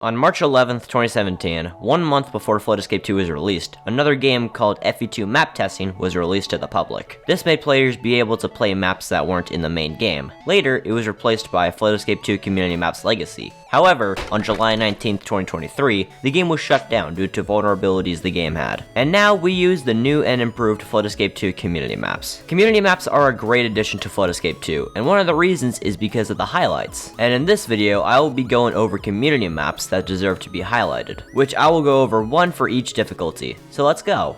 On March 11th, 2017, 1 month before Flood Escape 2 was released, another game called FE2 Map Testing was released to the public. This made players be able to play maps that weren't in the main game. Later, it was replaced by Flood Escape 2 Community Maps Legacy. However, on July 19th, 2023, the game was shut down due to vulnerabilities the game had. And now we use the new and improved Flood Escape 2 Community Maps. Community Maps are a great addition to Flood Escape 2, and one of the reasons is because of the highlights. And in this video, I will be going over community maps that deserve to be highlighted, which I will go over one for each difficulty. So let's go.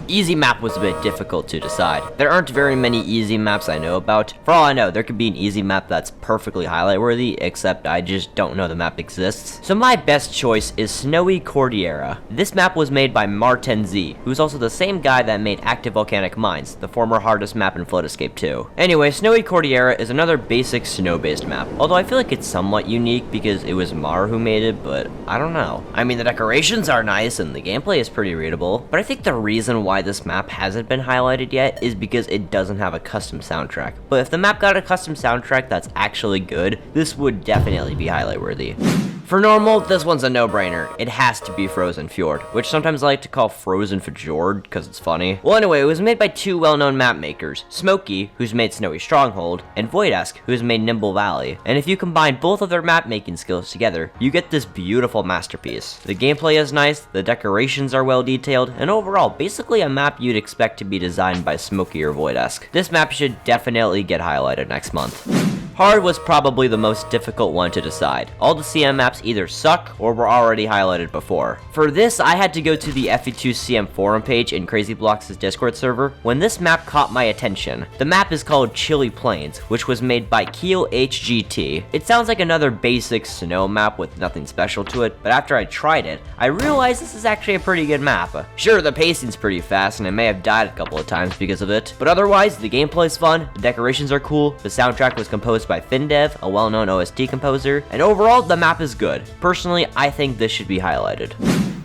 Easy map was a bit difficult to decide. There aren't very many easy maps I know about. For all I know, there could be an easy map that's perfectly highlight worthy, except I just don't know the map exists. So my best choice is Snowy Cordillera. This map was made by Martin Z, who's also the same guy that made Active Volcanic Mines, the former hardest map in Flood Escape 2. Anyway, Snowy Cordillera is another basic snow-based map, although I feel like it's somewhat unique because it was Mar who made it, but I don't know. I mean, the decorations are nice and the gameplay is pretty readable, but I think the reason why this map hasn't been highlighted yet is because it doesn't have a custom soundtrack. But if the map got a custom soundtrack that's actually good, this would definitely be highlight worthy. For normal, this one's a no-brainer. It has to be Frozen Fjord, which sometimes I like to call Frozen Fjord because it's funny. Well, anyway, it was made by two well-known map makers, Smokey, who's made Snowy Stronghold, and Voidesk, who's made Nimble Valley. And if you combine both of their map-making skills together, you get this beautiful masterpiece. The gameplay is nice, the decorations are well-detailed, and overall, basically a map you'd expect to be designed by Smokey or Voidesk. This map should definitely get highlighted next month. Hard was probably the most difficult one to decide. All the CM maps either suck or were already highlighted before. For this, I had to go to the FE2CM forum page in Crazy Blox' Discord server when this map caught my attention. The map is called Chilly Plains, which was made by Keel HGT. It sounds like another basic snow map with nothing special to it, but after I tried it, I realized this is actually a pretty good map. Sure, the pacing's pretty fast and I may have died a couple of times because of it, but otherwise, the gameplay's fun, the decorations are cool, the soundtrack was composed by FinDev, a well-known OST composer, and overall, the map is good. Personally, I think this should be highlighted.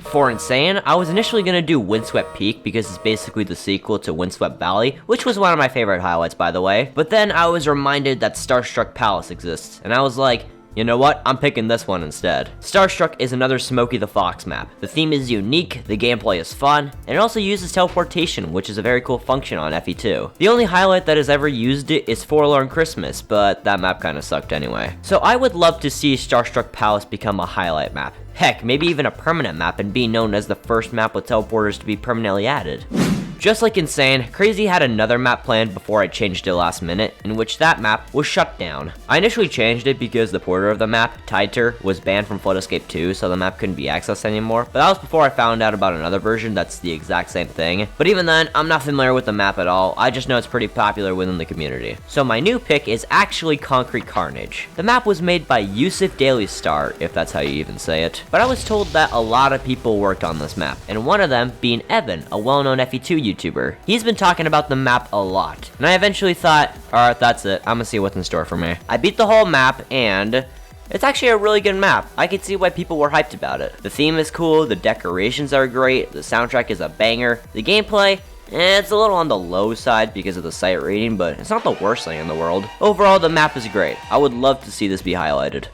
For Insane, I was initially going to do Windswept Peak because it's basically the sequel to Windswept Valley, which was one of my favorite highlights, by the way. But then I was reminded that Starstruck Palace exists, and I was like, you know what? I'm picking this one instead. Starstruck is another Smokey the Fox map. The theme is unique, the gameplay is fun, and it also uses teleportation, which is a very cool function on FE2. The only highlight that has ever used it is Forlorn Christmas, but that map kinda sucked anyway. So I would love to see Starstruck Palace become a highlight map. Heck, maybe even a permanent map and be known as the first map with teleporters to be permanently added. Just like Insane, Crazy had another map planned before I changed it last minute, in which that map was shut down. I initially changed it because the porter of the map, Tighter, was banned from Flood Escape 2, so the map couldn't be accessed anymore, but that was before I found out about another version that's the exact same thing. But even then, I'm not familiar with the map at all, I just know it's pretty popular within the community. So my new pick is actually Concrete Carnage. The map was made by Yusuf Daily Star, if that's how you even say it, but I was told that a lot of people worked on this map, and one of them being Evan, a well-known FE2 YouTuber. He's been talking about the map a lot, and I eventually thought, alright, that's it, I'm gonna see what's in store for me. I beat the whole map, and it's actually a really good map. I could see why people were hyped about it. The theme is cool, the decorations are great, the soundtrack is a banger, the gameplay, it's a little on the low side because of the site rating, but it's not the worst thing in the world. Overall, the map is great. I would love to see this be highlighted.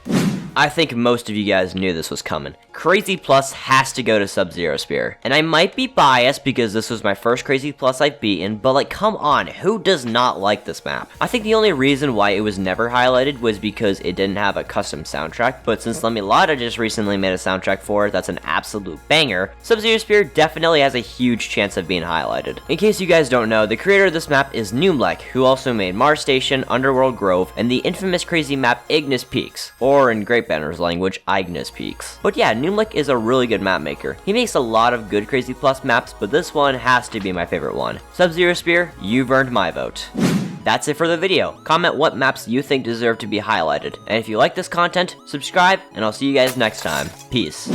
I think most of you guys knew this was coming. Crazy Plus has to go to Sub-Zerosphere. And I might be biased because this was my first Crazy Plus I've beaten, but like, come on, who does not like this map? I think the only reason why it was never highlighted was because it didn't have a custom soundtrack, but since Lemilada just recently made a soundtrack for it that's an absolute banger, Sub-Zerosphere definitely has a huge chance of being highlighted. In case you guys don't know, the creator of this map is Noomlek, who also made Mars Station, Underworld Grove, and the infamous crazy map Ignis Peaks, or in Great Banner's language, Ignis Peaks. But yeah, Noomlek is a really good map maker. He makes a lot of good Crazy Plus maps, but this one has to be my favorite one. Sub-Zerosphere, you've earned my vote. That's it for the video. Comment what maps you think deserve to be highlighted. And if you like this content, subscribe, and I'll see you guys next time. Peace.